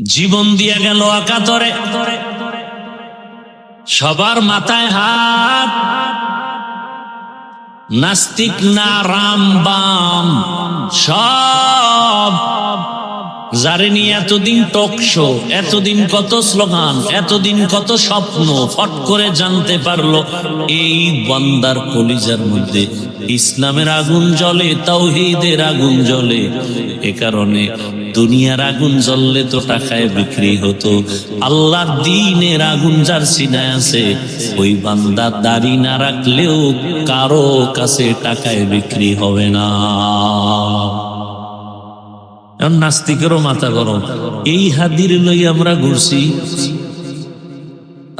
জীবন দিয়া গেল একাতরে, সবার মাথায় হাত। নাস্তিক না রাম বাম সব, যারে নিয়ে এতদিন টক শো, এতদিন কত স্লোগান, এতদিন কত স্বপ্ন, ফট করে জানতে পারলো এই বান্দার কলিজার মধ্যে ইসলামের আগুন জ্বলে, তাওহীদের আগুন জ্বলে। এ কারণে দুনিয়ার আগুন জ্বললে তো টাকায় বিক্রি হতো, আল্লাহর দ্বীনের আগুন যার সিনায় আছে ওই বান্দা দাড়ি না রাখলেও কারো কাছে টাকায় বিক্রি হবে না। নাস্তিকেরও মাথা গরম, এই হাদির লই আমরা ঘুরছি।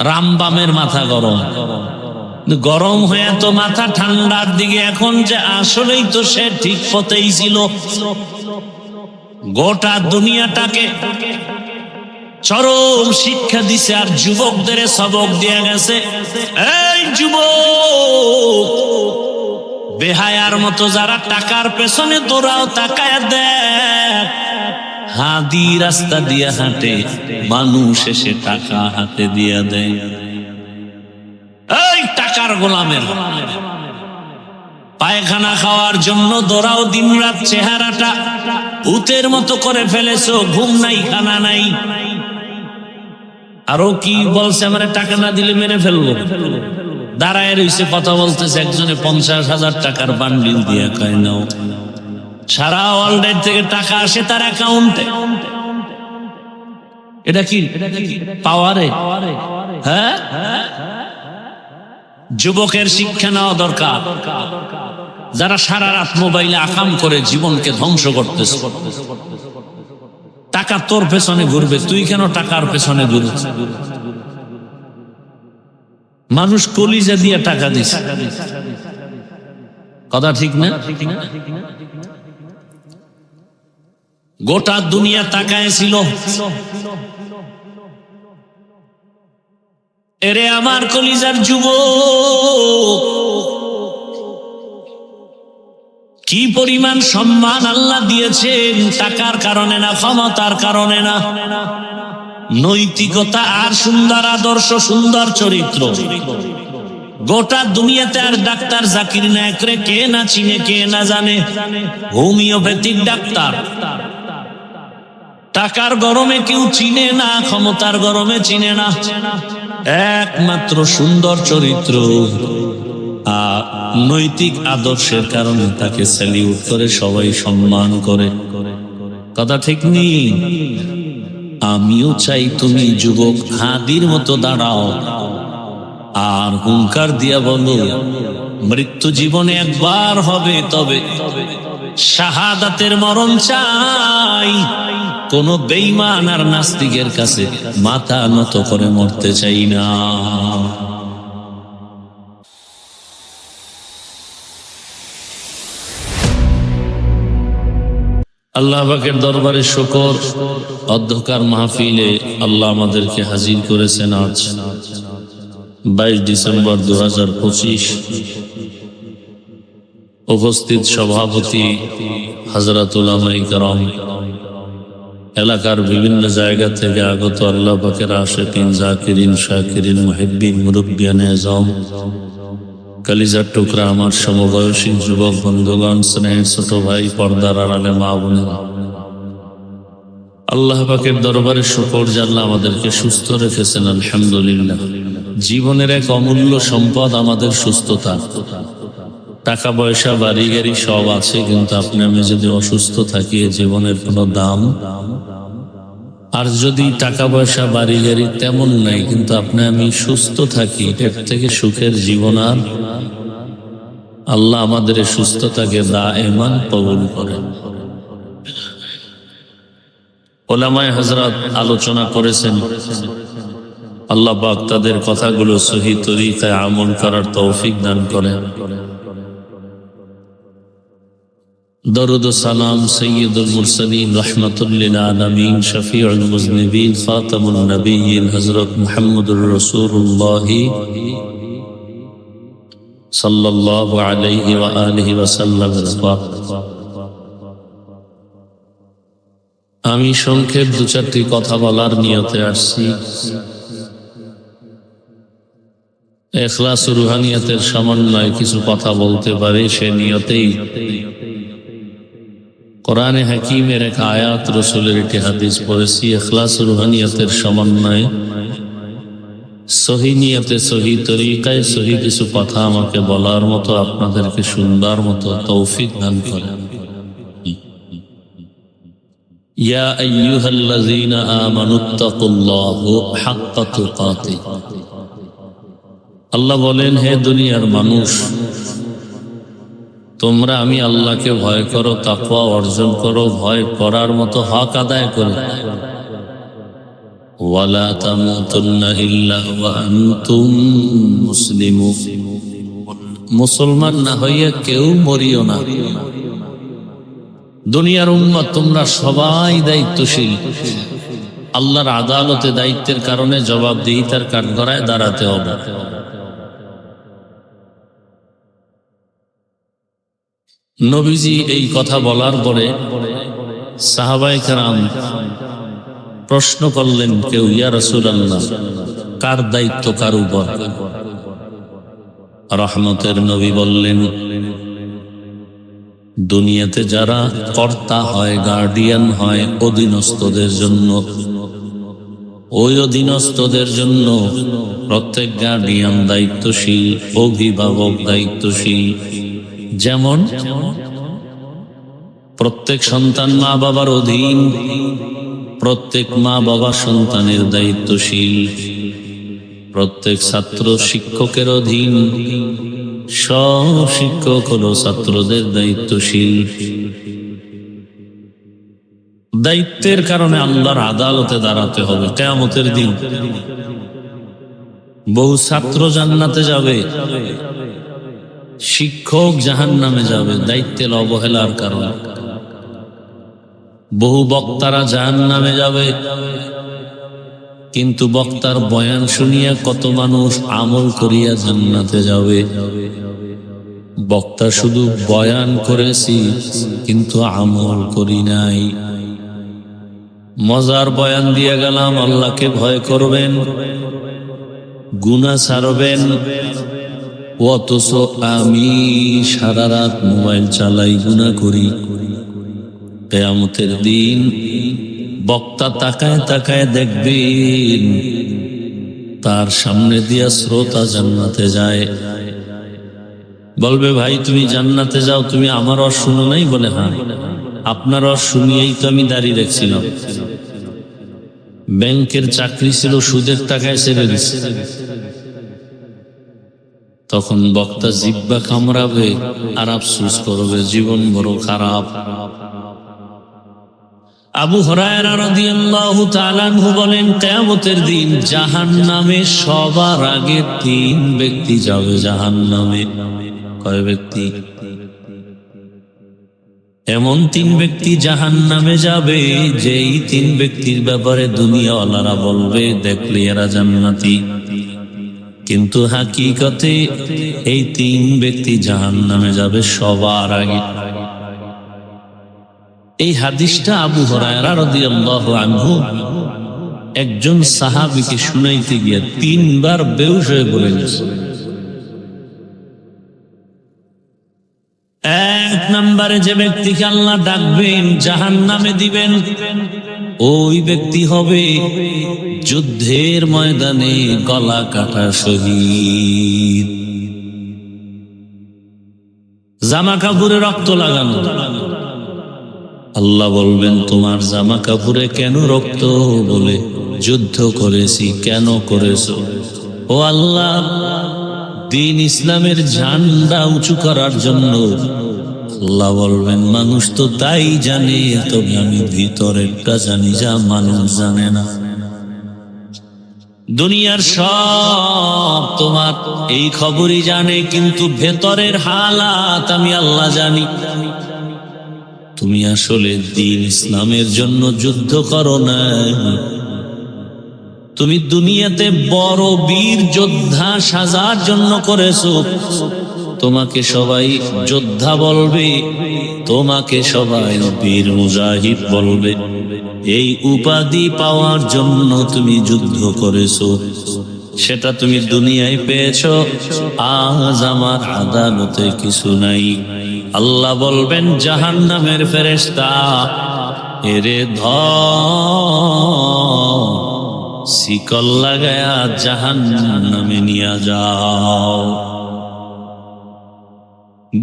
রামবামের মাথা গরম, গরম হয়ে তো মাথা ঠান্ডার দিকে। এখন যে আসলেই তো সে ঠিক পথেই ছিল, গোটা দুনিয়াটাকে চরম শিক্ষা দিছে আর যুবকদের সবক দিয়ে গেছে। এই যুবক, বেহায়ার মতো যারা টাকার পেছনে দৌড়াও, তাকায় দেখ হাদি রাস্তা দিয়া হাঁটে, মানুষ এসে টাকা হাতে দিয়া দেয়। এই টাকার গোলামের পায়খানা খাওয়ার জন্য দৌড়াও দিনরাত, চেহারাটা ভূতের মতো করে ফেলেছো, ঘুম নাই খানা নাই। আরো কি বলছে, আমার টাকা না দিলে মেরে ফেলবো। দাঁড়ায় রয়েছে কথা বলতেছে, একজনে 50,000 টাকার বান্ডিল দিয়ে কয় নাও। সারা ওয়ার্ল্ডের থেকে টাকা আসে তার অ্যাকাউন্টে। এটা কি পাওয়ারে? হ্যাঁ, যুবকের শিক্ষা নেওয়া দরকার। যারা সারা রাত মোবাইলে আকাম করে জীবনকে ধ্বংস করতেছে, টাকা তোর পেছনে ঘুরবে, তুই কেন টাকার পেছনে ঘুরছিস? মানুষ কলিজা দিয়ে টাকা দিছে, কথা ঠিক না? গোটা দুনিয়া তাকায় ছিল, এরে আমার কলিজার যুবক, কি পরিমাণ সম্মান আল্লাহ দিয়েছেন টাকার কারণে না, ক্ষমতার কারণে না। নৈতিকতা আর সুন্দর আদর্শ, সুন্দর চরিত্র। গোটা দুনিয়াতে আর ডাক্তার জাকির নায়েকরে কে না চিনে, কে না জানে। হোমিওপ্যাথিক ডাক্তার টাকার গরমে কেউ চিনে না, ক্ষমতার গরমে চিনে না। একমাত্র সুন্দর চরিত্র আর নৈতিক আদর্শের কারণে তাকে স্যালিউট করে, সবাই সম্মান করে। কথা ঠিক নেই? আমিও চাই তুমি যুবক হাদির মতো দাঁড়াও আর হুঙ্কার দিয়া বলো, মৃত্যু জীবনে একবার হবে, তবে শাহাদাতের মরণ চাই। কোন বেঈমান আর নাস্তিকের কাছে মাথা নত করে মরতে চাই না। আল্লাহ পাকের দরবারে শুকর, অধ্যকার মাহফিলে আল্লাহ আমাদেরকে হাজির করেছেন। আজ 22 ডিসেম্বর 2025। উপস্থিত সভাপতি হযরত উলামায়ে কেরাম, এলাকার বিভিন্ন জায়গা থেকে আগত আল্লাহ পাকের আশিকিন, জাকিরিন, শাকিরিন, মুহিব্বিন, মুরব্বিয়ানে আযম, কলিজার টুকরা আমার সমবয়সী যুবক বন্ধুগণ, স্নেহের ছোট ভাই, পর্দার আড়ালে মা বোনেরা, আল্লাহ পাকের দরবারে শুকর যে আল্লাহ আমাদেরকে সুস্থ রেখেছেন। আলহামদুলিল্লাহ। জীবনের এক অমূল্য সম্পদ আমাদের সুস্থতা। টাকা পয়সা বাড়ি গাড়ি সব আছে, কিন্তু আপনি আমি যদি অসুস্থ থাকি, জীবনের কোনো দাম। আর যদি টাকা পয়সা বাড়ি গাড়ি তেমন নাই, কিন্তু আপনি আমি সুস্থ থাকি, এর থেকে সুখের জীবন আর। আল্লাহ আমাদের সুস্থতাকে দায়েমান কবুল করেন। উলামায়ে হযরত আলোচনা করেছেন, আল্লাহ পাক তাদের কথাগুলো সহি তরিকায় আমল করার তৌফিক দান করেন। দরুদ ও সালাম সৈয়দুল মুরসালিন, রাহমাতুল লিল আলামিন, শফিউল মুজনিবিন, খাতামুন নবিয়্যিন হযরত মুহাম্মদুর রাসূলুল্লাহ সাল্লাল্লাহু আলাইহি ওয়া আলিহি ওয়া সাল্লাম। আমি সংক্ষেপ দু চারটি কথা বলার নিয়তে আসছি। ইখলাস ও রুহানিয়াতের সমন্বয়ে কিছু কথা বলতে পারি, সে নিয়তেই কোরআনে হাকিমের এক আয়াত, রাসূলের একটি হাদিস পড়েছি। ইখলাস ও রুহানিয়াতের সমন্বয়ে সহি নিয়তে, সহি তরিকায়, সহি কিছু কথা আমাকে বলার মতো, আপনাদেরকে শুনবার মতো তৌফিক দান করেন। ইয়া আইয়ুহাল্লাযীনা আমানুত্তাকুল্লাহা হাক্কা তুকাতিহ। আল্লাহ বলেন, হে দুনিয়ার মানুষ, তোমরা আমি আল্লাহকে ভয় করো, তাকওয়া অর্জন করো, ভয় করার মতো হক আদায় করো। ওয়ালা তামুতুন্না ইল্লা ওয়া আনতুম মুসলিমুন। মুসলমান না হইয়া কেউ মরিও না। দুনিয়ার উম্মত তোমরা সবাই দায়িত্বশীল। আল্লাহর আদালতে দায়িত্বের কারণে জবাবদিহিতার কাঠগড়ায় দাঁড়াতে হবে। নবীজি এই কথা বলার পরে সাহাবায়ে কেরাম প্রশ্ন করলেন, কেউ, ইয়া রাসূলুল্লাহ, কার দায়িত্ব কার উপর? রহমতের নবী বললেন, দুনিয়াতে যারা কর্তা হয়, গার্ডিয়ান হয়, অধীনস্থদের জন্য, ওই অধীনস্থদের জন্য প্রত্যেক গার্ডিয়ান দায়িত্বশীল, অভিভাবক দায়িত্বশীল। যেমন প্রত্যেক সন্তান মা বাবার অধীন, প্রত্যেক মা বাবা সন্তানের দায়িত্বশীল, প্রত্যেক ছাত্র শিক্ষকের অধীন, সব শিক্ষক হলো ছাত্রদের দায়িত্বশীল। দায়িত্বের কারণে আল্লাহর আদালতে দাঁড়াতে হবে কিয়ামতের দিন। বহু ছাত্র জান্নাতে যাবে, শিক্ষক জাহান্নামে যাবে দায়িত্বের অবহেলার কারণে। বহু বক্তারা জাহান্নামে যাবে, কিন্তু বক্তার বয়ান শুনিয়া কত মানুষ আমল করিয়া জান্নাতে যাবে। বক্তা শুধু বয়ান করেছি কিন্তু আমল করি নাই। মজার বয়ান দিয়ে গেলাম, আল্লাহকে ভয় করবেন, গুনাহ ছাড়বেন, অথচ আমি সারা রাত মোবাইল চালাই, গুনাহ করি। কিয়ামতের দিন বক্তা তাকায় তাকায় দেখবেন তার সামনে দিয়া শ্রোতা জান্নাতে যায়। বলবে, ভাই তুমি জান্নাতে যাও, তুমি আমার ওয়াজ শুনো নাই? বলে, হ্যাঁ, আপনার ওয়াজ শুনিয়েই তো আমি দাঁড়িয়ে রাখছিলাম। ব্যাংকের চাকরি ছিল, সুদের টাকায় ছেড়ে দিচ্ছে। তখন বক্তা জিহ্বা কামড়াবে আর আফসোস করবে, জীবন বড় খারাপ। আবু হুরায়রা রাদিয়াল্লাহু তাআলা আনহু বলেন, কিয়ামতের দিন জাহান্নামে সবার আগে 3 ব্যক্তি যাবে জাহান্নামে। কয় ব্যক্তি? এমন 3 ব্যক্তি জাহান্নামে যাবে যেই 3 ব্যক্তির ব্যাপারে দুনিয়াওয়ালারা বলবে, দেখলে এরা জান্নাতি। কিন্তু হাকিকতে এই 3 ব্যক্তি জাহান্নামে যাবে সবার আগে। এই হাদিসটা আবু হুরায়রা রাদিয়াল্লাহু আনহু একজন সাহাবীকে শুনাইতে গিয়ে 3 বার বেহুশ হয়ে পড়ে গেছে। 1 নম্বরে যে ব্যক্তিকে আল্লাহ ডাকবেন, জাহান্নামে দিবেন, ওই ব্যক্তি হবে যুদ্ধের ময়দানে গলা কাটা শহীদ, জামা কাপড়ে রক্ত লাগানো। আল্লাহ বলবেন, তোমার জামা কাপড়ে কেন রক্ত? বলে, যুদ্ধ করেছি। কেন করেছো? ও আল্লাহ, দ্বীন ইসলামের ঝান্ডা উঁচু করার জন্য। আল্লাহ বলবেন, মানুষ তো তাই জানে, তবে আমি ভিতরেরটা জানি যা মানুষ জানে না। দুনিয়ার সব তোমার এই খবরই জানে, কিন্তু ভেতরের হালাত আমি আল্লাহ জানি। তুমি আসলে দ্বীন ইসলামের জন্য যুদ্ধ করো না, তুমি দুনিয়াতে বড় বীর যোদ্ধা সাজার জন্য করেছো। তোমাকে সবাই যোদ্ধা বলবে, তোমাকে সবাই বীর মুজাহিদ বলবে। এই উপাধি পাওয়ার জন্য তুমি যুদ্ধ করেছো, সেটা তুমি দুনিয়ায় পেয়েছো। আজ আমার আদালতে কিছু নাই। আল্লাহ বলবেন জাহান্নামের ফেরেশতা, এরে ধর, শিকল লাগায়া জাহান্নামে নিয়ে যাও।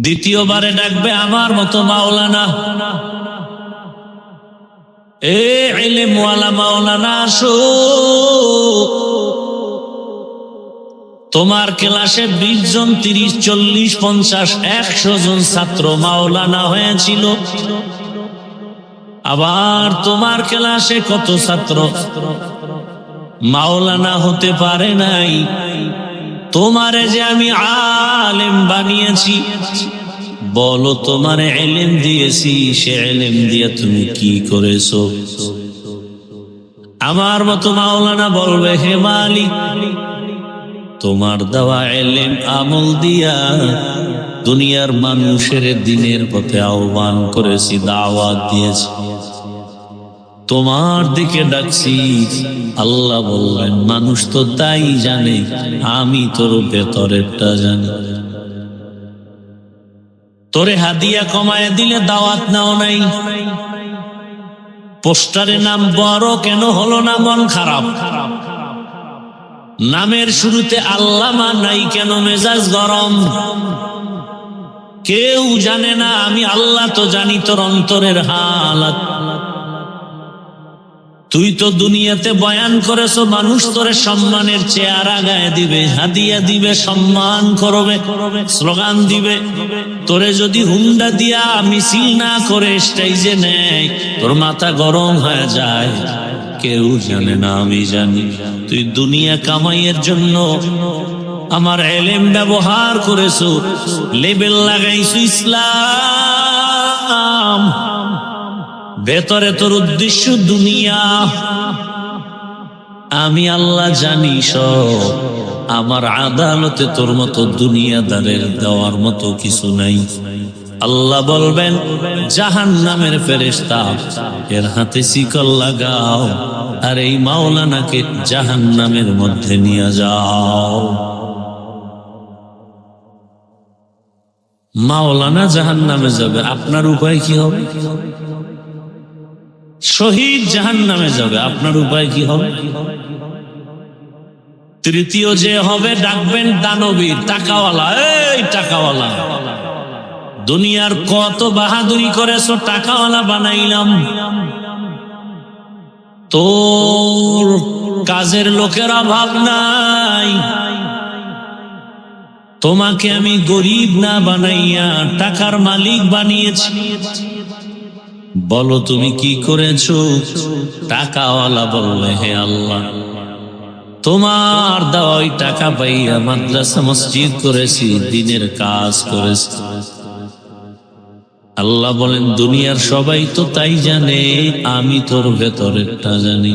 দ্বিতীয়বারে ডাকবে আমার মতো মাওলানা, এ ইলমওয়ালা মাওলানা আসো। তোমার ক্লাসে 20 জন, 30, 40, 50, 100 জন ছাত্র মাওলানা হয়েছিল। আবার তোমার ক্লাসে কত ছাত্র মাওলানা হতে পারে নাই। তোমারে যে আমি আলেম বানিয়েছি, বলো তোমারে ইলম দিয়েছি, সে ইলম দিয়ে তুমি কি করেছো? আমার মতো মাওলানা বলবে, হে মালিক, তোমার দেওয়া ইলম আমল দিয়া দুনিয়ার মানুষের দিনের পথে আহ্বান করেছি, দাওয়াত দিয়েছি, তোমার দিকে ডাকছি। আল্লাহ বললেন মানুষ তো তাই জানে, আমি তোর ভেতরেরটা জানি। তোরে হাদিয়া কমায় দিলে দাওয়াত নাও নাই, পোস্টারে নাম বড় কেন হলো না, মন খারাপ। নামের শুরুতে আল্লামা নাই কেন, মেজাজ গরম। কেউ জানে না, আমি আল্লাহ তো জানি তোর অন্তরের হালাত। তুই তো দুনিয়াতে বয়ান করেছো, মানুষ তোরে সম্মানের চেহারা গায়ে দিবে, হাদিয়া দিবে, সম্মান করবে, স্লোগান দিবে। তোরে যদি হুন্ডা দিয়া মিছিল না করে স্টেজে নেয়, তোর মাথা গরম হয়ে যায়। কেউ জানে না, আমি জানি। তুই দুনিয়া কামাইয়ের জন্য আমার ইলম ব্যবহার করেছো, লেবেল লাগাইছো ইসলাম, ভেতরে তোর উদ্দেশ্য দুনিয়া। আমি আল্লাহ জানি সব। আমার আদালতে তোর মতো দুনিয়াদারের দেওয়ার মতো কিছু নাই। আল্লাহ বলবেন জাহান্নামের ফেরেশতা, এর হাতে শিকল লাগাও, আর এই মাওলানাকে জাহান্নামের মধ্যে নিয়ে যাও। মাওলানা জাহান্নামে যাবে, আপনার উপায় কি হবে? শহীদ জাহান্নামে যাবে, আপনার উপায় কি হবে? তৃতীয় যে হবে, ডাকবেন দানবীর, টাকাওয়ালা। এই টাকাওয়ালা, দুনিয়ার কত বাহাদুরি করেছো, টাকাওয়ালা বানাইলাম। তোর কাজের লোকের অভাব নাই, তোমাকে আমি গরিব না বানাইয়া টাকার মালিক বানিয়েছি। বলো তুমি কি করেছো? টাকাওয়ালা বললে, হে আল্লাহ, তোমার দেওয়া ওই টাকা পাইয়া মাদ্রাসা মসজিদ করেছি, দিনের কাজ করেছি। আল্লাহ বলেন দুনিয়ার সবাই তো তাই জানে, আমি তোর ভেতরেরটা জানি।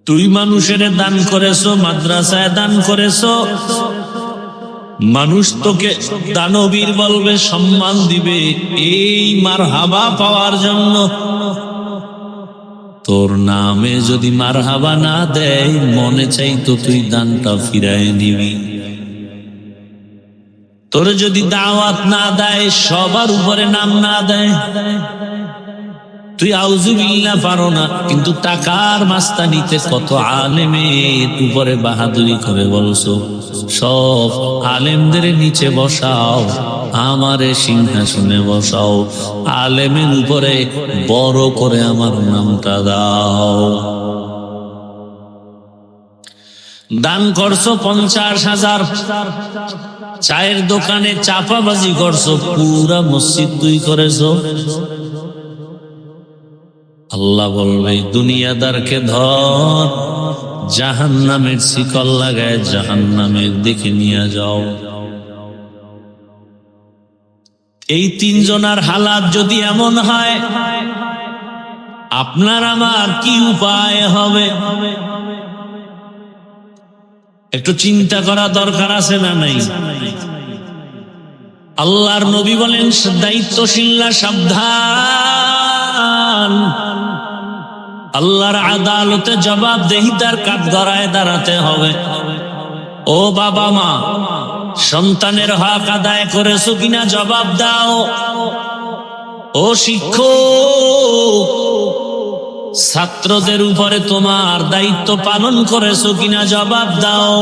তুই মানুষের দান করেছো, মাদ্রাসায় দান করেছো, মানুষ তোকে দানবীর বলবে, সম্মান দিবে, এই মারহাবা পাওয়ার জন্য। তোর নামে যদি মারহাবা না দেয়, মনে চাইতো তুই দানটা ফিরায় নিবি। তোর যদি দাওয়াত না দেয়, সবার উপরে নাম না দেয়, তুই আউযুবিল্লাহ পারো না, কিন্তু টাকার মাস্তানিতে কত আলেমের উপরে বাহাদুরি করে বলছো। সব আলেমদের নিচে বসাও, আমারে সিংহাসনে বসাও, আলেমের উপরে বড় করে আমার নামটা দাও। দান করছো 50,000, চায়ের দোকানে চাপাবাজি করছো, পুরা মসজিদ তুই করেছো। আল্লাহ বলবে দুনিয়াদারকে ধর, জাহান্নামের শিকল লাগায় জাহান্নামের দিকে নিয়ে যাও। এই তিনজনের হালাত যদি এমন হয়, আপনার আমার কি উপায় হবে? একটু চিন্তা করা দরকার আছে না নাই? আল্লাহর নবী বলেন, দায়িত্বশীলরা সাবধান, আল্লাহর আদালতে জবাবদেহিতার কাঠগড়ায় দাঁড়াতে হবে। ও বাবা মা, সন্তানের হক আদায় করেছো কিনা জবাব দাও। ও শিক্ষক, ছাত্রদের উপরে তোমার দায়িত্ব পালন করেছো কিনা জবাব দাও।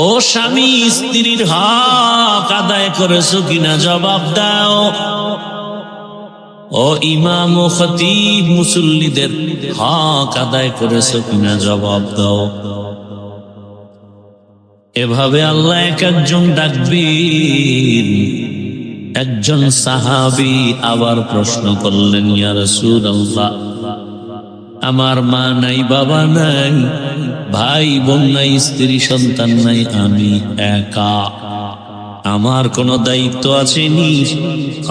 ও স্বামী, স্ত্রীর হক আদায় করেছো কিনা জবাব দাও। ও ইমাম ও খতিব, মুসল্লিদের হক আদায় করেছো কিনা জবাব দাও। এভাবে আল্লাহ এক একজন ডাকবেন। একজন সাহাবী আবার প্রশ্ন করলেন, ইয়া রাসূলুল্লাহ, আমার মা নাই, বাবা নাই, ভাই বোন নাই, স্ত্রী সন্তান নাই, আমি একা, আমার কোনো দায়িত্ব আসেনি?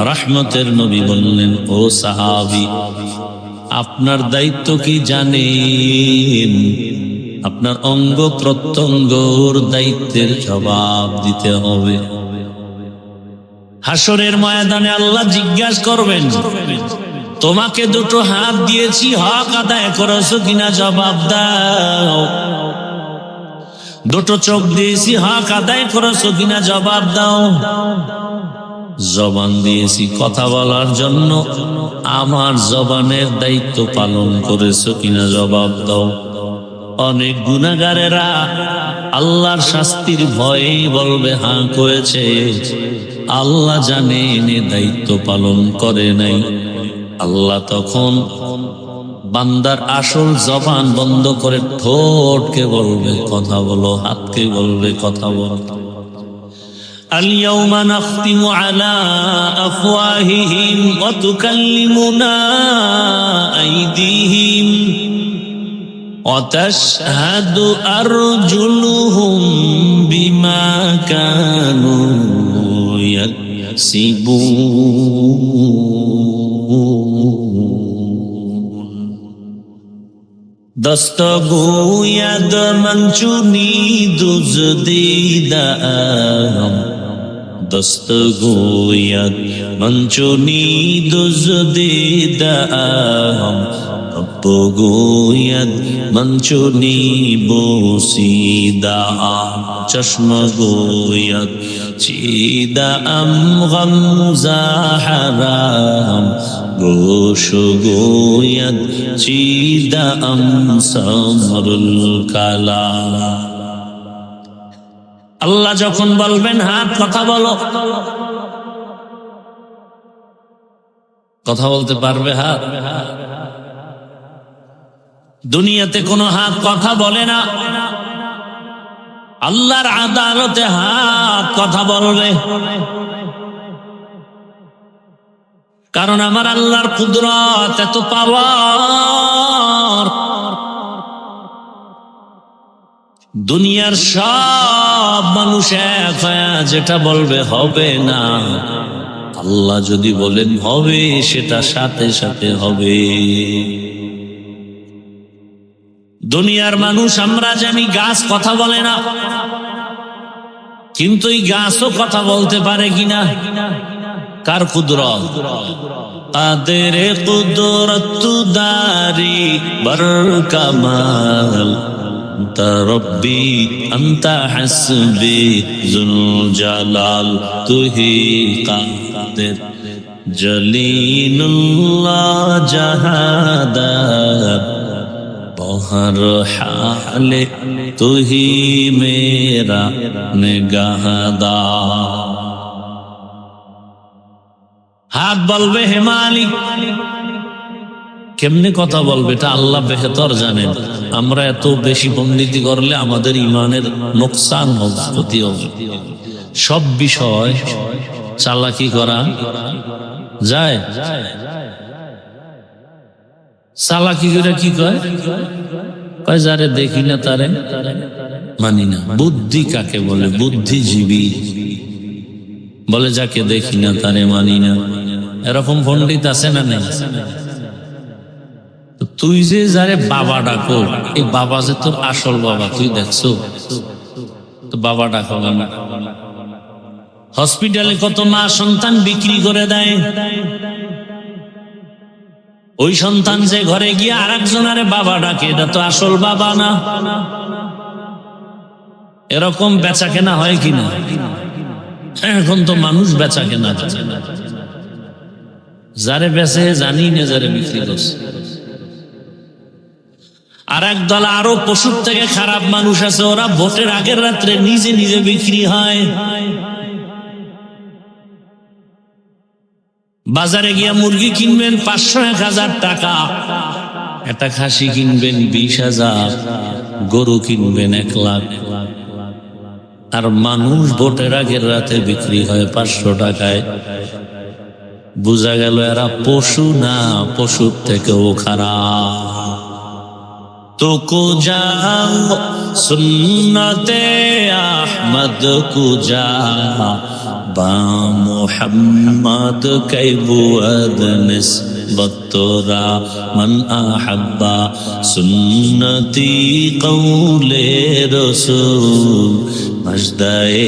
রহমতের নবী বললেন, ও সাহাবী, আপনার দায়িত্ব কি জানেন? আপনার অঙ্গ প্রত্যঙ্গর দায়িত্বের জবাব দিতে হবে। হাসরের ময়দানে আল্লাহ জিজ্ঞাসা করবেন, তোমাকে দুটো হাত দিয়েছি, হক আদায় করেছো কিনা জবাব দাও। দুটো চোখ দিয়েছি, হক আদায় করেছো কিনা জবাব দাও। জবান দিয়েছি কথা বলার জন্য, আমার জবানের দায়িত্ব পালন করেছো কিনা জবাব দাও। অনেক গুনাহগারেরা আল্লাহর শাস্তির ভয়ে বলবে হ্যাঁ করেছে, আল্লাহ জানেন এ দায়িত্ব পালন করে নাই। আল্লাহ তখন বান্দার আসল জবান বন্ধ করে ঠোঁটকে বলবে কথা বলো, হাতকে বলবে কথা বলো। اليوم نختم على أفواههم وتكلمنا أيديهم وتشهد أرجلهم بما كانوا يكسبون دستگوید منچونی دزدیدم دستگوید منچونی دزدیدم رب گوید منچونی بوسیدم چشم گوید چیدم غمزه حرام گوش گوید چیدم سمر الکلام আল্লাহ যখন বলবেন হাত কথা বলো, কথা বলতে পারবে হাত? দুনিয়াতে কোনো হাত কথা বলে না, আল্লাহর আদালতে হাত কথা বলবে। কারণ আমার আল্লাহর কুদরত এত পাওয়ার, দুনিয়ার সব মানুষ এক হয়ে যেটা বলবে হবে না, আল্লাহ যদি বলেন হবে সেটা সাথে সাথে হবে। দুনিয়ার মানুষ আমরা জানি গাছ কথা বলে না, কিন্তু এই গাছও কথা বলতে পারে কিনা? কার কুদরত? কাদের কুদরত দারি বর কামাল তা রব্বি আনতা হাসবি জুল জালাল তুহি কাদের জলিলুল্লাহ জাহাদার বহর হালে তুহি মেরা নিগাহদার। হাত বলবে হে মালিক, কেমনে কথা বলবে এটা আল্লাহ বেহতর জানেন। আমরা এত বেশি পণ্ডিতি করলে আমাদের ইমানের নোকসান হবে, ক্ষতি হবে। সব বিষয় চালাকি করা যায়? চালাকি করে কি কয়? কয় যারে দেখি না তারে মানি না। বুদ্ধি কাকে বলে? বুদ্ধিজীবী বলে যাকে দেখি না তারে মানি না। এরকম পণ্ডিত আছে না নেই? তুই যে যারে বাবা ডাকো, এই বাবা যে তোর আসল বাবা তুই দেখছো? তো বাবা ডাকো না। হসপিটালে কত মা সন্তান বিক্রি করে দেয়, ওই সন্তান যে ঘরে গিয়ে আর একজনের বাবা ডাকে, এটা তো আসল বাবা না। এরকম বেচা কেনা হয় কিনা? এখন তো মানুষ বেচা কেনা, যারে বেচে জানি না, যারে বিক্রি করছে। আর এক দল আরো পশুর থেকে খারাপ মানুষ আছে, ওরা ভোটের আগের রাত্রে নিজে নিজে বিক্রি হয়। বাজারে গিয়া মুরগি কিনবেন 500-1000 টাকা, একটা খাসি কিনবেন 20,000, গরু কিনবেন 1 লাখ। আর মানুষ ভোটের আগের রাতে বিক্রি হয় 500 টাকায়। বোঝা গেল এরা পশু না, পশুর থেকেও খারাপ। তো কুজা সুন্নতে আহমদ কুজা বা মুহাম্মদ কাইবুয়াদ নিসবত তোরা মান আহাব্বা সুন্নতি কওলে রসূল মজদায়ে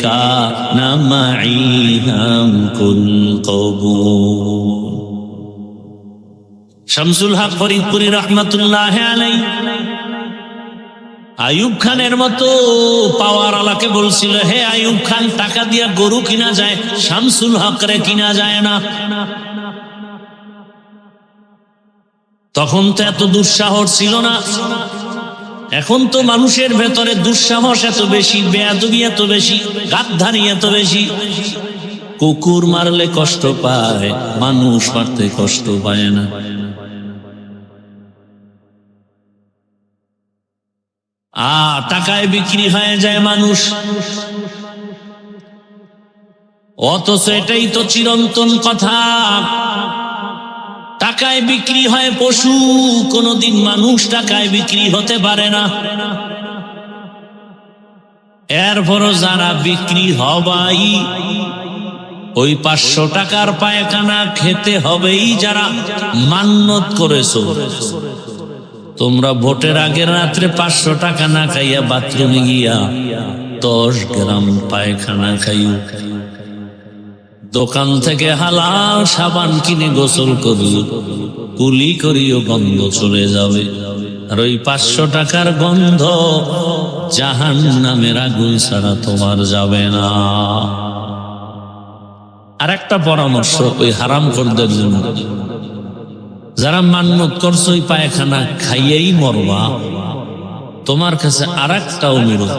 কা নামাই হাম কুল কবুল। শামসুল হক ফরিদপুরি রহমাতুল্লাহ আলাইহি আইয়ুব খানের মতো পাওয়ার আলাকে বলছিল, হে আইয়ুব খান, টাকা দিয়া গরু কিনা যায়, শামসুল হকরে কিনা যায় না। তখন তো এত দুঃসাহস ছিল না। এখন তো মানুষের ভেতরে দুঃসাহস এত বেশি, বেয়াদবি এত বেশি, গাদ্দারি এত বেশি। কুকুর মারলে কষ্ট পায়, মানুষ মারতে কষ্ট পায় না। টাকায় বিক্রি হয়ে যায় মানুষ, অথচ এটাই তো চিরন্তন কথা। টাকায় বিক্রি হয় পশু, কোনদিন মানুষ টাকায় বিক্রি হতে পারে না। এরপরও যারা বিক্রি হবাই, ওই 500 টাকার পায়খানা খেতে হবেই যারা মান্যত করেছো। তোমরা ভোটের আগের রাত্রে 500 টাকা না খাইয়া বাথরুমে গিয়া 10 গ্রাম পায়খানা খাইও। দোকান থেকে হালাল সাবান কিনে গোসল করিও, কুলি করিও, গন্ধ চলে যাবে। আর ওই 500 টাকার গন্ধ জাহান্নামের আগুন ছাড়া তোমার যাবে না। আর একটা পরামর্শ ওই হারামখোরদের জন্য, যারা মান্যত করছো ওই পায়খানা খাইয়েই মরবা, তোমার কাছে আর একটা অনুরোধ,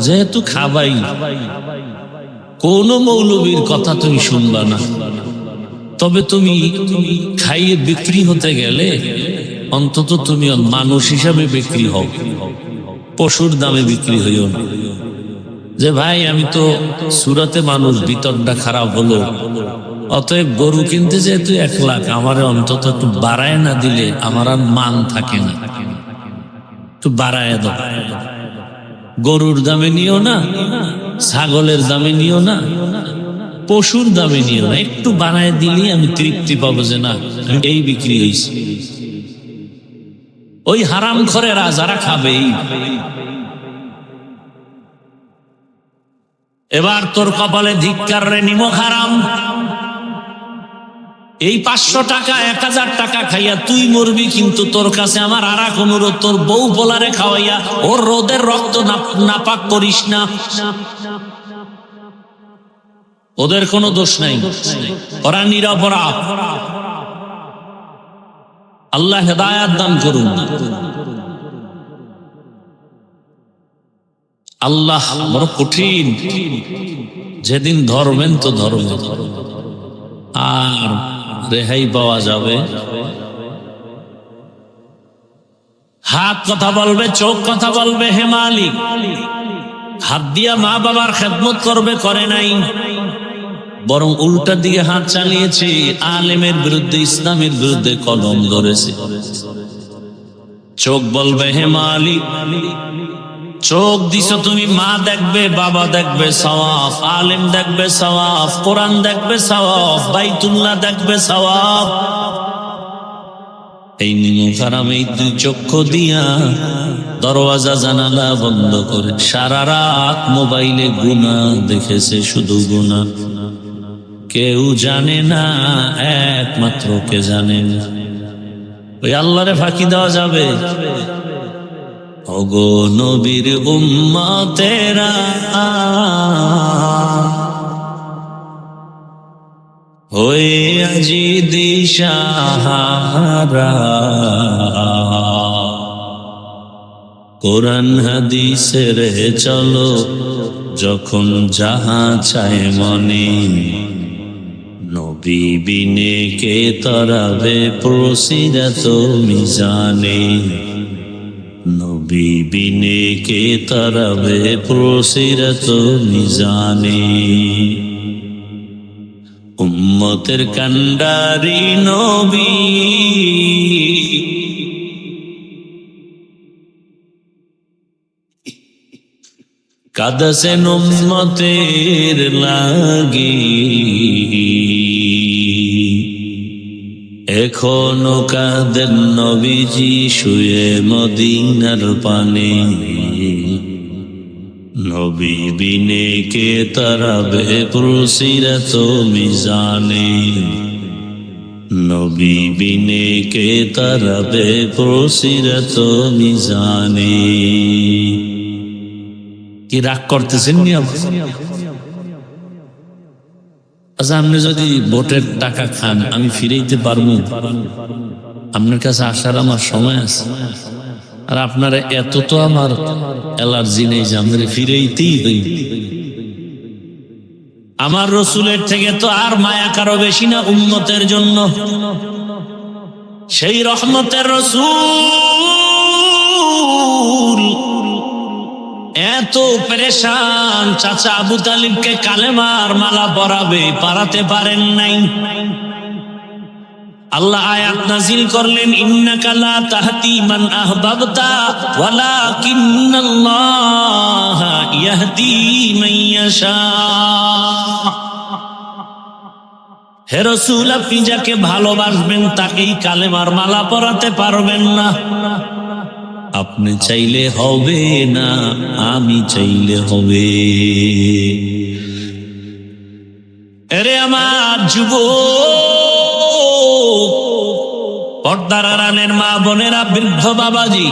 যেহেতু খাবাই, কোন মৌলবীর কথা তুমি শুনবা না। তবে তুমি খাইয়ে বিক্রি হতে গেলে অন্তত তুমি মানুষ হিসাবে বিক্রি হও, পশুর দামে বিক্রি হইও না। যে ভাই আমি তো সুরাতে মানুষ, ভিতরটা খারাপ হলো, অতএব গরু কিনতে যেহেতু 1 লাখ, আমার অন্তত একটু বাড়ায় না দিলে আমার আর মান থাকে না, একটু বাড়ায় দাও। গরুর দামে নিও না, ছাগলের দামে নিও না, পশুর দামে নিও না, একটু বাড়ায় দিলেই আমি তৃপ্তি পাবো যে না এই বিক্রি হয়েছে। ওই হারামখোরেরা যারা খাবে, এবার তোর কপালে ধিক্কার রে নিমক হারাম। এই 500 টাকা 1000 টাকা খাইয়া তুই মরবি, কিন্তু তোর কাছে আমার আর এক অনুরোধ, তোর বউ পোলারে খাওয়াইয়া ওর রোদের রক্ত নাপাক করিস না। ওদের কোনো দোষ নাই, ওরা নিরপরাধ। আল্লাহ হেদায়াত দান করুন। আল্লাহ বড় কঠিন, যেদিন ধরবেন তো ধরবেন, আর রেহাই পাওয়া যাবে। হাত কথা বলবে, চোখ কথা বলবে, হে মালিক। হাত দিয়া মা বাবার খেদমত করবে, করে নাই, বরং উল্টার দিকে হাত চালিয়েছে, আলেমের বিরুদ্ধে, ইসলামের বিরুদ্ধে কলম ধরেছে। চোখ বলবে হে মালিক, চোখ দিছো তুমি, মা দেখবে, বাবা দেখবে সওয়াব, আলেম দেখবে সওয়াব, কোরআন দেখবে সওয়াব, বাইতুল্লাহ দেখবে সওয়াব। এই নিমক হারাম এই দুই চক্ষু দিয়া দরওয়াজা জানালা বন্ধ করে সারা রাত মোবাইলে গুনাহ দেখেছে, শুধু গুনাহ। কেউ জানে না, একমাত্র কে জানেন। ওই আল্লাহরে ফাঁকি দেওয়া যাবে? ওগো নবীর উম্মতেরা, হয়ে আজি দিশাহারা, কোরআন হাদিসের চলো যখন যাহা চায় মনে, নবী বিনে কে তরাবে প্রসিরাত মিজানে, নবী বিনে কে তরাবে প্রসিরাত মিজানে। উম্মতের কান্ডারি নবী, কাঁদছেন উম্মতের লাগি, এখনো কাঁদেন নবীজি শুয়ে মদিনার পানে, নবী বিনে কে তরাবে প্রসিরাত মিজানে, নবী বিনে কে তরাবে প্রসিরাত মিজানে। কি রাগ করতেছেন নি? আচ্ছা, আপনি যদি ভোটের টাকা খান আমি ফিরাইতে পারবো? আপনার কাছে আসার আমার সময় আছে? আর আপনারা এত তো আমার অ্যালার্জি নেই যে আমরা ফিরাইতেই হইব। আমার রসুলের থেকে তো আর মায়া কারো বেশি না উম্মতের জন্য। সেই রহমতের রসূল এত পেরেশান, চাচা আবু তালিবকে কালেমার মালা পরাবে, পারাতে পারেন নাই। আল্লাহ আয়াত নাজিল করলেন, ইন্নাকা লা তাহতি মান আহবাবতা ওয়ালাকিন্নাল্লাহা ইয়াহদি মান ইয়াশা। হে রাসূল, আপনি যাকে ভালোবাসবেন তাকেই কালেমার মালা পরাতে পারবেন না। আপনি চাইলে হবে না, আমি চাইলে হবে। এরে আমার যুবক, পর্দার আড়ালের মা বোনেরা, বৃদ্ধ বাবাজি,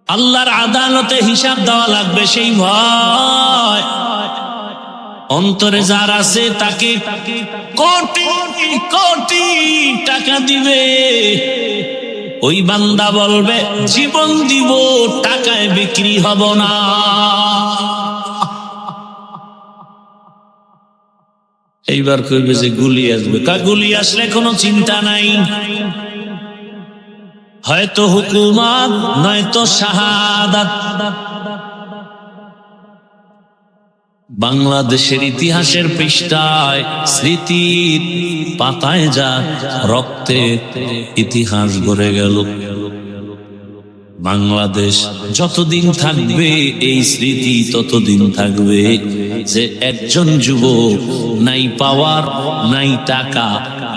আল্লাহর আদালতে হিসাব দেওয়া লাগবে, সেই ভয় অন্তরে যার আছে তাকে কোটি কোটি টাকা দিবে। ওই বান্দা বলবে জীবন দিব, টাকায় বিক্রি হব না। এইবার কইবে যে গুলি আসবে। গুলি আসলে কোনো চিন্তা নাই, হয়তো হুকুমত নয়তো শাহাদাত। বাংলাদেশের ইতিহাসের পৃষ্ঠায়, স্মৃতির পাতায় যা রক্তে ইতিহাস গড়ে গেল। বাংলাদেশ যতদিন থাকবে এই স্মৃতি ততদিন থাকবে যে একজন যুবক নাই পাওয়ার, নাই টাকা,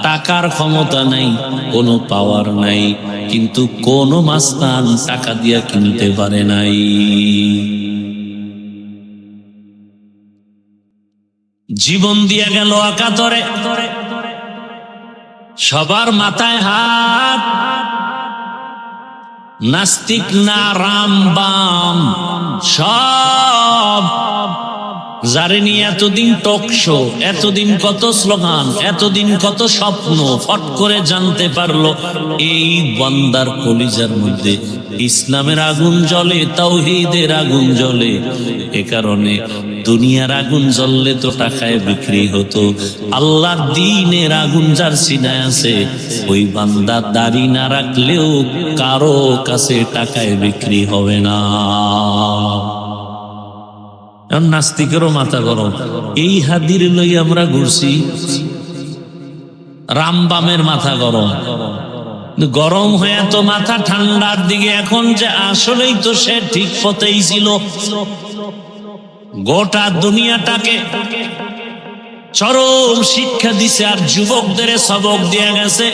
টাকার ক্ষমতা নাই, কোনো পাওয়ার নাই, কিন্তু কোনো মাস্তান টাকা দিয়া কিনতে পারে নাই। জীবন দিয়া গেল একাতরে, সবার মাথায় হাত। নাস্তিক না রাম বাম সব, যারে নিয়ে এতদিন টক শো, এতদিন কত স্লোগান, এতদিন কত স্বপ্ন, ফট করে জানতে পারলো এই বান্দার কলিজার মধ্যে ইসলামের আগুন জ্বলে, তাওহীদের আগুন জ্বলে। এ কারণে দুনিয়ার আগুন জ্বললে তো টাকায় বিক্রি হতো, আল্লাহর দ্বীনের আগুন যার সিনায় আছে ওই বান্দা দাড়ি না রাখলেও কারো কাছে টাকায় বিক্রি হবে না। নাস্তিকেরও মাথা গরম, এই হাদির লই আমরা ঘুরছি। রামবামের মাথা গরম, গরম হয়ে তো মাথা ঠান্ডার দিকে। এখন যে আসলেই তো সে ঠিক পথেই ছিল। গোটা দুনিয়াটাকে চরম শিক্ষা দিছে আর যুবকদের সবক দিয়ে গেছে,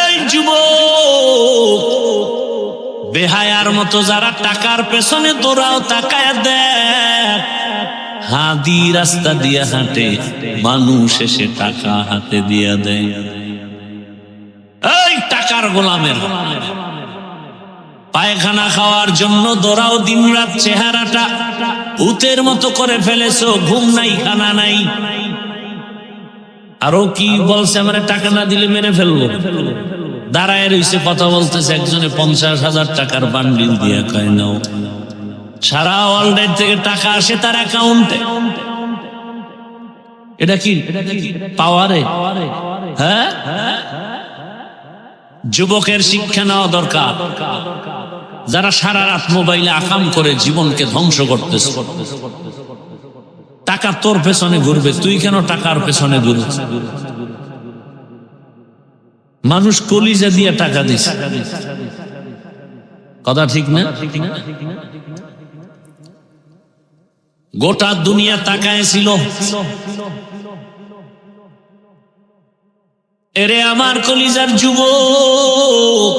এই যুবক, বেহায়ার মতো যারা টাকার পেছনে দৌড়াও, তাকায় দেখ, হাদি রাস্তা দিয়ে হাঁটে, মানুষ এসে টাকা হাতে দিয়ে দেয়। এই টাকার গোলামের পায়খানা খাওয়ার জন্য দৌড়াও, দিনরাত চেহারাটা ভূতের মতো করে ফেলেছো, ঘুম নাই, খানা নাই। আরো কি বলছে, আমার টাকা না দিলে মেরে ফেলবো। দাঁড়ায় রয়েছে, কথা বলতেছে, একজনে 50,000 টাকার বান্ডিল দিয়ে কয় নাও। সারা ওয়ার্ল্ডের থেকে টাকা আসে তার অ্যাকাউন্টে। এটা কি পাওয়ারে? হ্যাঁ, যুবকের শিক্ষা নেওয়া দরকার। যারা সারা রাত মোবাইলে আকাম করে জীবনকে ধ্বংস করতেছে, টাকা তোর পেছনে ঘুরবে, তুই কেন টাকার পেছনে ঘুরছিস? মানুষ কলিজা দিয়ে টাকা দিছে, কথা ঠিক না? গোটা দুনিয়া তাকায়ছিল, এরে আমার কলিজার যুবক,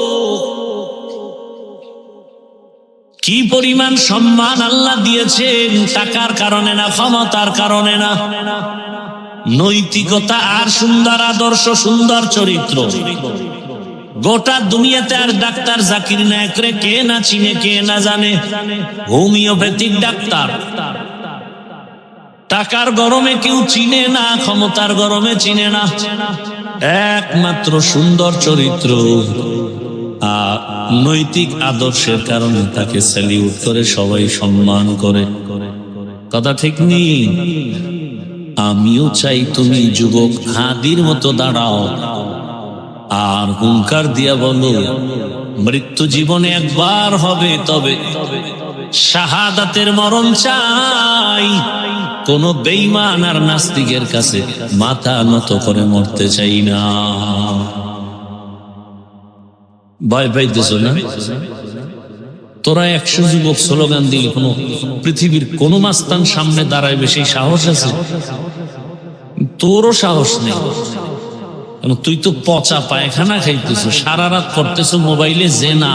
কি পরিমাণ সম্মান আল্লাহ দিয়েছেন, টাকার কারণে না, ক্ষমতার কারণে না, নৈতিকতা আর সুন্দর আদর্শ, সুন্দর চরিত্র। গোটা দুনিয়াতে আর ডাক্তার জাকির নায়েকরে কে না চিনে, কে না জানে? Homeopathic doctor. টাকার গরমে কেউ চিনে না, ক্ষমতার গরমে চিনে না, একমাত্র সুন্দর চরিত্র আর নৈতিক আদর্শের কারণে তাকে স্যালিউট করে, সবাই সম্মান করে। কথা ঠিক নেই? আমিও চাই তুমি যুবক হাদির মতো দাঁড়াও আর হুঙ্কার দিয়া বলো, মৃত্যু জীবনে একবার হবে, তবে শাহাদাতের মরণ চাই। কোন বেঈমান আর নাস্তিকের কাছে মাথা নত করে মরতে চাই না। ভয় পাইতেছ না? তোরা 100 যুবক স্লোগান দিলে কোন পৃথিবীর কোন মাস্তান সামনে দাঁড়ায় বেশি সাহস আছে? তোরও সাহস নেই। তুই তো পচা পায়খানা খাইতেছ, সারা রাত করতেছ মোবাইলে জেনা,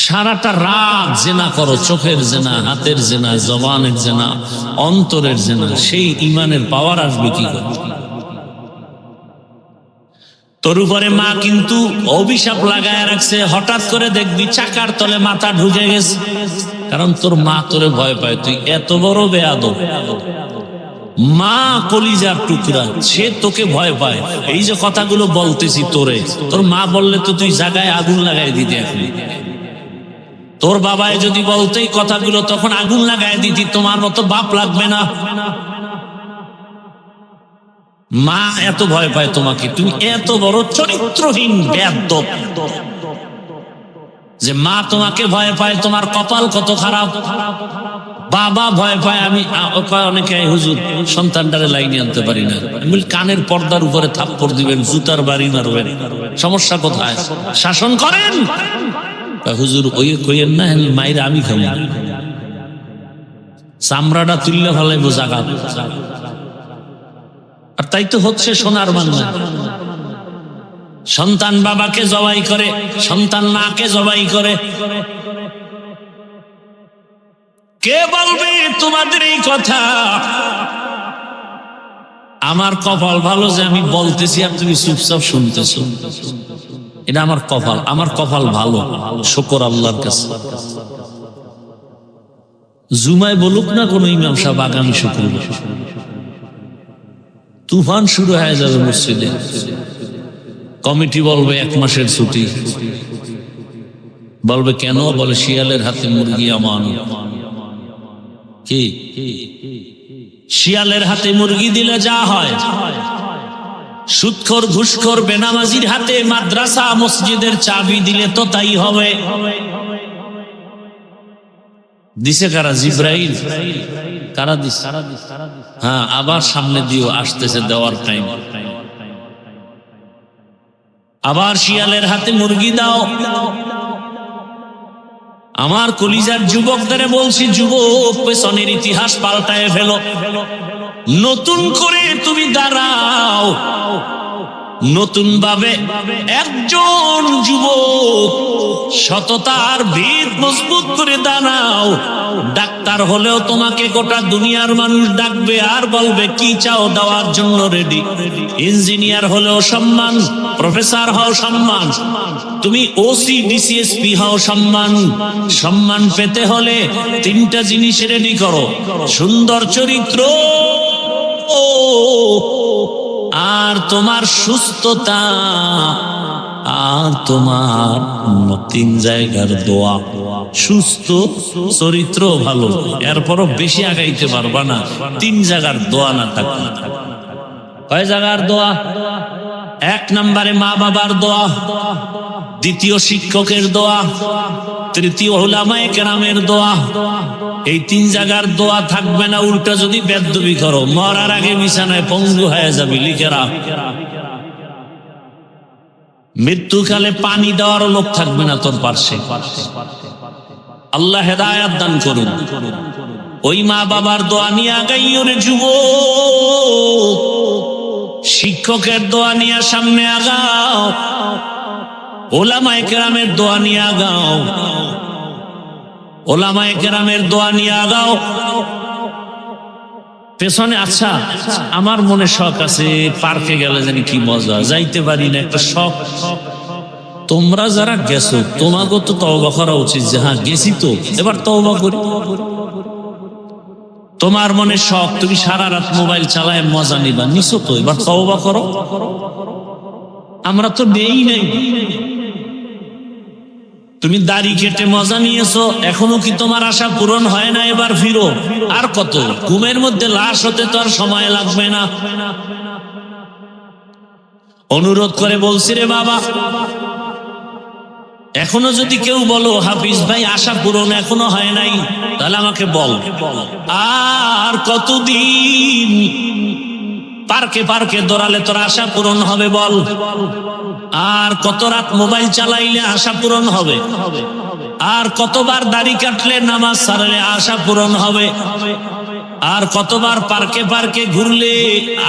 সারাটা রাত জেনা করো, চোখের জেনা, হাতের জেনা, জবানের জেনা, অন্তরের জেনা। সেই ইমানের পাওয়ার আসবে কি করে? তোর উপরে মা কিন্তু অভিশাপ লাগায় রাখছে, হঠাৎ করে দেখবি চাকার তলে মাথা ঢুকে গেছে, কারণ তোর মা তোরে ভয় পায়। তুই এত বড় বেয়াদব, মা কলিজার টুকরা, সে তোকে ভয় পায়। এই যে কথাগুলো বলতেছি তোরে, তোর মা বললে তো তুই জায়গায় আগুন লাগাই দিতে। এখন তোর বাবায় যদি বলতে এই কথাগুলো, তখন আগুন লাগাই দিতি। তোমার মতো বাপ লাগবে না। মা এত ভয় পায় তোমাকে, তুমি এত বড় চরিত্রহীন বেয়াদব যে মা তোমাকে ভয় পায়। তোমার কপাল কত খারাপ। বাবা ভয় পায়। আমি অনেকে, হুজুর সন্তানটারে লাইনে আনতে পারি না। কানের পর্দার উপরে থাপ্পড় দিবেন, জুতার বাড়ি মারবেন, সমস্যা কোথায়? শাসন করেন। হুজুর ওই কইেন না, মায়ের আমি খাবো, চামড়াটা তুললে ফেলাইবো জাগা। আর তাই তো হচ্ছে সোনার বাংলা। সন্তান বাবাকে জবাই করে, সন্তান মাকে জবাই করে। কে বলবে তোমাদের এই কথা? আমার কপাল ভালো যে আমি বলতেছি আর তুমি চুপচাপ শুনতেছো। এটা আমার কপাল, আমার কপাল ভালো, শুকর আল্লাহর কাছে। জুমায় বলুক না কোন ইমাম সাহেব আগামী শুক্রবার তুফান শুরু হয়ে যাবে মসজিদে, কমিটি বলবে 1 মাসের ছুটি। বলবে কেন? বলে শিয়ালের হাতে মুরগি আমান। কি শিয়ালের হাতে মুরগি দিলে যা হয়, সুদখোর ঘুষখোর বেনামাজির হাতে মাদ্রাসা মসজিদের চাবি দিলে তো তাই হবে। দিছে কারা? জিব্রাইল। কারা দিছে? হ্যাঁ, আবার সামনে দিও, আসতেছে দেওয়ার টাইম। আবার শিয়ালের হাতে মুরগি দাও। আমার কলিজার যুবকদের বলছি, যুবক, পেছনের ইতিহাস পাল্টায় ফেলো, নতুন করে তুমি দাঁড়াও, নতুন ভাবে একজন যুবক সততার ভিত মজবুত করে দাঁড়াও। ডাক্তার হলেও তোমাকে গোটা দুনিয়ার মানুষ ডাকবে আর বলবে কি চাও, দেওয়ার জন্য রেডি। ইঞ্জিনিয়ার হলেও সম্মান, প্রফেসর হও সম্মান, তুমি ওসি ডিসিএসপি হও সম্মান। সম্মান পেতে হলে তিনটা জিনিস রেডি করো: সুন্দর চরিত্র, আর তোমার সুস্থতা, আর তোমার তিন জায়গার দোয়া। সুস্থ চরিত্র ভালো, এরপরও বেশি আগাইতে পারবা না তিন জায়গার দোয়া না থাকলে। কয় জায়গার দোয়া? এক নম্বরে মা বাবার দোয়া, দ্বিতীয় শিক্ষকের দোয়া, তৃতীয় উলামায়ে কেরামের দোয়া। এই তিন জায়গার দোয়া থাকবে না, উল্টা যদি বেদবি করো মরার আগে বিছানায় পঙ্গু হয়ে যাবে। লিখেরা, মৃত্যুকালে পানি দেওয়ার লোক থাকবে না তোর পাশে। আল্লাহ হেদায়েত দান করুন। ওই মা বাবার দোয়া নিয়ে আগাইও রে যুবক, শিক্ষকের দোয়া নিয়ে সামনে আগাও, উলামায়ে কেরামের দোয়া নিয়ে আগাও, উলামায়ে কেরামের দোয়া নিয়ে আগাও। পেছনে আচ্ছা, আমার মনে শখ আছে, পার্কে গেলে জানি কি মজা, যাইতে পারি না, একটা শখ। তোমরা যারা গেছো তোমাকে তো তওবা করা উচিত যে হ্যাঁ গেছি তো এবার তওবা করি। তোমার মনে শখ, তুমি সারা রাত মোবাইল চালায় মজা নিবা, নিছো তো এবার তওবা করো। আমরা তো নেই নাই। তুমি দাড়ি কেটে মজা নিয়েছো, এখনো কি তোমার আশা পূরণ হয় না? এবার ফিরো। আর কত? ঘুমের মধ্যে লাশ হতে তো আর সময় লাগবে না। অনুরোধ করে বলছি রে বাবা, এখনো যদি কেউ বলো হাফিজ ভাই আশা পূরণ এখনো হয় নাই, তাহলে আমাকে বল, আর কতদিন পার্কে পার্কে দৌড়ালে তোর আশা পূরণ হবে বল? আর কত রাত মোবাইল চালাইলে আশা পূরণ হবে? আর কতবার দাড়ি কাটলে নামাজ ছাড়লে আশা পূরণ হবে? আর কতবার পার্কে পার্কে ঘুরলে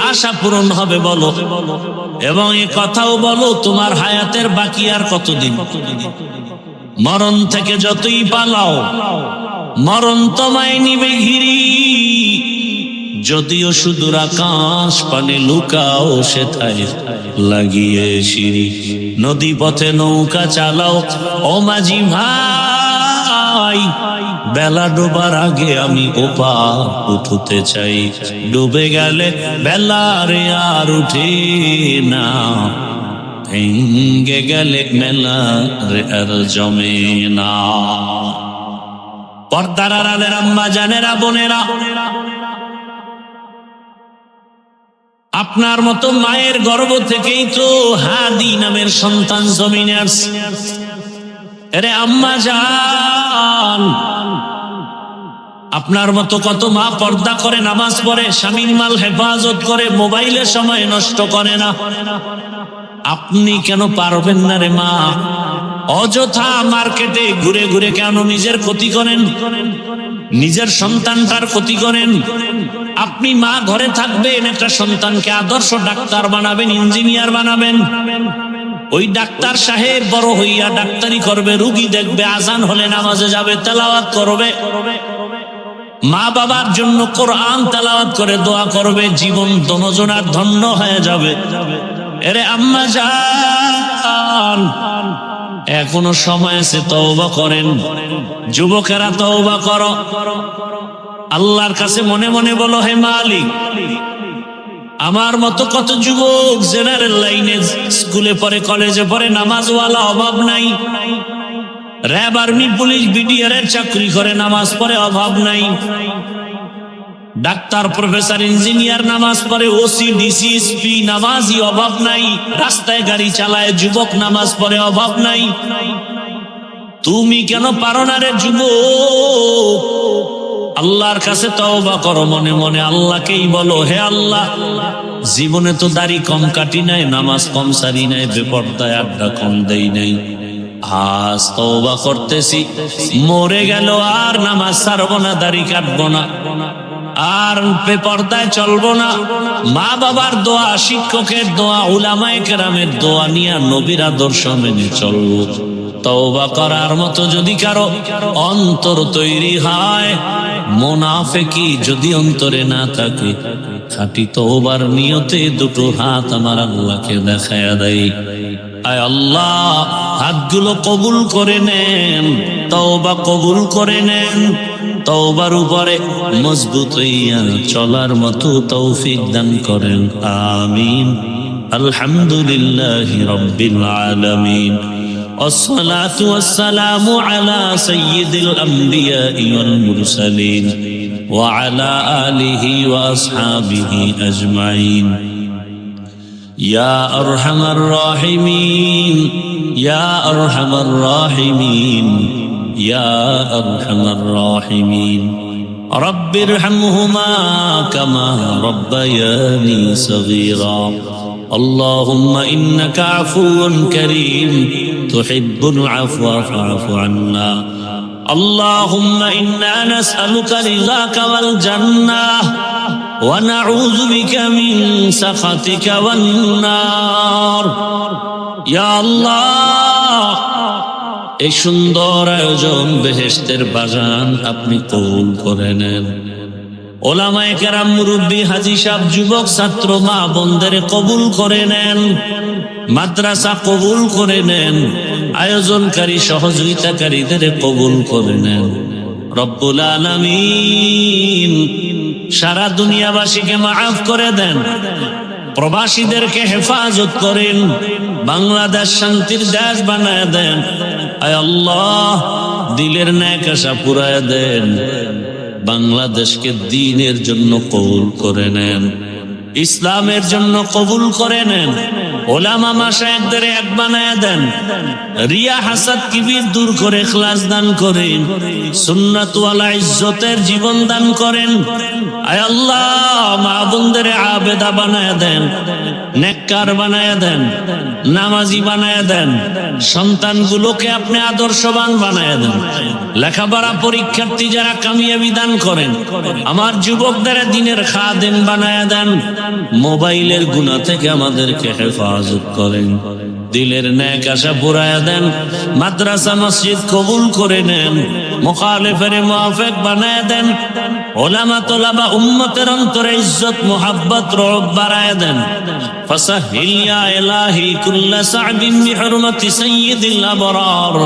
আশা পূরণ হবে বলো? এবং এ কথাও বলো তোমার হায়াতের বাকি আর কতদিন? মরণ থেকে যতই পালাও মরণ তোমায় নিবে ঘিরি, যদিও সুদূর আকাশ পানে লুকাও সেথায় লাগিয়ে সিঁড়ি। নদী পথে নৌকা চালাও ও মাঝি ভাই, বেলা ডোবার আগে আমি ওপার উঠতে চাই। ডুবে গেলে বেলা রে আর উঠে না, ভেঙ্গে গেলে মেলা রে আর জমে না। পর্দার আড়ালের আম্মা জানেরা, বোনেরা, আপনার মতো মায়ের গর্ভ থেকেই তো হাদি নামের সন্তান জমিনে আসছে। আরে আম্মা জান, আপনার মতো কত মা পর্দা করে, নামাজ পড়ে, স্বামীর মাল হেফাজত করে, মোবাইলে সময় নষ্ট করে না। আপনি কেন পারবেন না রে মা? অযথা মার্কেটে ঘুরে ঘুরে কেন নিজের ক্ষতি করেন, নিজের সন্তানটার ক্ষতি করেন? আপনি মা ঘরে থাকবেন, একটা সন্তানকে আদর্শ ডাক্তার বানাবেন, ইঞ্জিনিয়ার বানাবেন। ওই ডাক্তার সাহেব বড় হইয়া ডাক্তারি করবে, রুগী দেখবে, আজান হলে নামাজে যাবে, তেলাওয়াত করবে, মা বাবার জন্য কোরআন তেলাওয়াত করে দোয়া করবে, জীবন দনজনার ধন্য হয়ে যাবে। এরে আম্মা জান, এখনো সময় আছে, তওবা করেন। যুবকেরা তওবা করো, আল্লাহর কাছে মনে মনে বলো, হে মালিক, আমার মতো কত যুবক জেনারেল লাইনে স্কুলে পড়ে, কলেজে পড়ে, নামাজওয়ালা অভাব নাই। র্যাব, আর্মি, পুলিশ, বিডিআর এর চাকরি করে, নামাজ পড়ে, অভাব নাই। ডাক্তার, প্রফেসর, ইঞ্জিনিয়ার নামাজ পড়ে, ওসি, ডিসিএসপি নামাজি, অভাব নাই। রাস্তায় গাড়ি চালায় যুবক, নামাজ পড়ে, অভাব নাই। তুমি কেন পারো না রে যুবক? আল্লাহর কাছে তওবা করো মনে মনে, আল্লাহকেই বলো, হে আল্লাহ, জীবনে তো দাড়ি কম কাটি নাই, নামাজ কম সারি নাই, বেপরদায় আড্ডা কম দেই নাই। আজ তওবা করতেছি, মরে গেল আর নামাজ ছাড়বো না, দাড়ি কাটবো না, আর বেপরদায় চলবো না। মা বাবার দোয়া, শিক্ষকের দোয়া, উলামায়ে কেরামের দোয়া নিয়ে নবীর আদর্শ মেনে চলবো। তওবা করার মতো যদি কারো অন্তর তৈরি হয়, মুনাফিকি যদি অন্তরে না থাকে, খাঁটি তওবার নিয়তে দুটো হাত আমার আল্লাহকে দেখায়া দেয়। আয় আল্লাহ, হাতগুলো কবুল করে নেন, তওবা কবুল করে নেন, তওবার উপরে মজবুত হইয়া চলার মতো তৌফিক দান করেন। আমিন। আলহামদুলিল্লাহি রাব্বিল আলামিন। والصلاة والسلام على سيد الأنبياء والمرسلين وعلى آله وأصحابه أجمعين. يا أرحم الراحمين، يا أرحم الراحمين، يا أرحم الراحمين. رب ارحمهما كما ربياني صغيرا. اللهم إنك عفو كريم تحب العفو فاعف عنا. اللهم إنا نسألك رضاك والجنة ونعوذ بك من سخطك والنار. يا الله, এই সুন্দর আয়োজন বেহেশতের বাগান আপনি কবুল করে নেন। ওলামায়ে কেরাম, মুরব্বী, হাজী সাহেব, যুবক, ছাত্র, মা বোনদের কবুল করে নেন। মাদ্রাসা কবুল করে নেন। আয়োজনকারী, সহযোগিতাকারীদের কবুল করে নেন। রব্বুল আলামিন সারা দুনিয়াবাসীকে মাফ করে দেন। প্রবাসীদেরকে হেফাজত করেন। বাংলাদেশ শান্তির দেশ বানায় দেন। আয় আল্লাহ, দিলের ন্যাক আশা পুরায় দেন। বাংলাদেশকে দ্বীনের জন্য কবুল করে নেন, ইসলামের জন্য কবুল করে নেন। ওলামা মাশায়েখদের এক বানায় দেন। রিয়া, হাসাদ, কিবির দূর করে ইখলাস দান করেন। সুন্নাত ওয়ালা ইজ্জতের জীবন দান করেন। আয় আল্লাহ, মা বোনদের আবেদা বানায় দেন, নেককার বানায় দেন, নামাজি বানায় দেন। সন্তানগুলোকে আপনি আদর্শবান বানায় দেন। লেখাপড়া পরীক্ষার্থী যারা কামিয়াবি দান করেন। আমার যুবকদের দ্বীনের খাদেম বানায় দেন। মোবাইলের গুনাহ থেকে আমাদেরকে হেফাজত করেন। দিলের ন্যাক আশা পুরায়া দেন। মাদ্রাসা মসজিদ কবুল করে নেন। মুখালিফের মুআফিক বানায় দেন। উলামা তোলাবা উম্মতের অন্তরে ইজ্জত, মুহাব্বত, রব বাড়ায় দেন। ফাসাহিল ইয়া ইলাহি কুল্লা সা'বিন বিহুরমাতি সাইয়্যিদিল আবরার,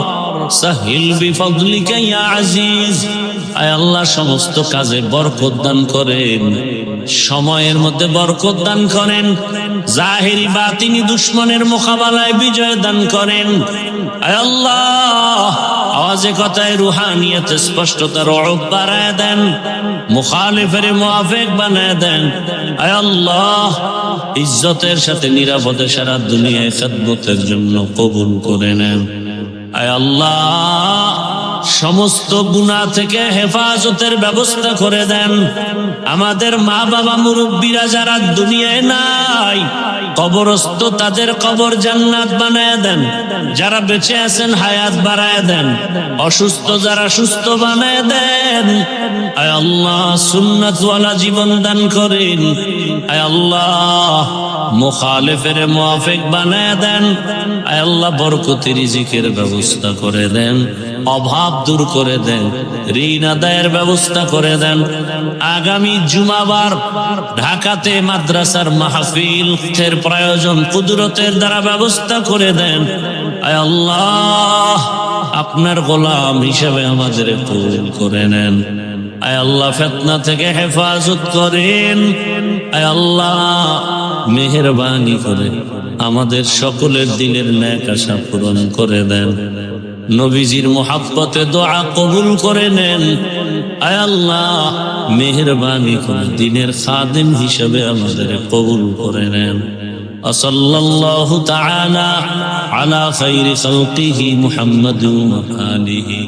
সাহিল বিফadলিকা ইয়া আজিজ। আয় আল্লাহ, সমস্ত কাজে বরকত দান করেন, সময়ের মধ্যে বরকত দান করেন। জাহিরি বাতিনি দুশমনের মোকাবেলায় বিজয় দান করেন। আয় আল্লাহ, আওয়াজে কথায় রুহানিয়তে স্পষ্টতা, রব বাড়ায় দেন। মুখালিফের মুআফিক বানায় দেন। আয় আল্লাহ, ইজ্জতের সাথে নিরাপদে সারা দুনিয়ায় খিদমতের জন্য কবুল করে নেন। আয় আল্লাহ, সমস্ত গুনাহ থেকে হেফাজতের ব্যবস্থা করে দেন। আমাদের মা বাবা মুরব্বীরা যারা দুনিয়ায় নাই, কবরস্থ, তাদের কবর জান্নাত বানায় দেন। যারা বেঁচে আছেন হায়াত বাড়ায় দেন। অসুস্থ যারা সুস্থ বানায় দেন। আয় আল্লাহ, সুন্নাত ওয়ালা জীবন দান করেন। আয় আল্লাহ, মুখালিফের মুআফিক বানায় দেন। আয় আল্লাহ, বরকতি রিজিকের ব্যবস্থা করে দেন। অভাব দূর করে দেন। ঋণ আদায়ের ব্যবস্থা করে দেন। আগামী জুমাবার ঢাকাতে মাদ্রাসার মাহফিল এর প্রয়োজন কুদরতের দ্বারা ব্যবস্থা করে দেন। আয় আল্লাহ, আপনার গোলাম হিসেবে আমাদের কবুল করে নেন। আয় আল্লাহ, ফিতনা থেকে হেফাজত করেন। আয় আল্লাহ, মেহেরবানি করে আমাদের সকলের দিলের ন্যাক আশা পূরণ করে দেন। নবীজির মুহাব্বতে দোয়া কবুল করে নেন। আয় আল্লাহ, মেহেরবানি করে দ্বীনের খাদেম হিসেবে আমাদের কবুল করে নেন। সাল্লাল্লাহু তাআলা আলা খায়রি খালকিহি মুহাম্মাদিন ওয়া আলিহি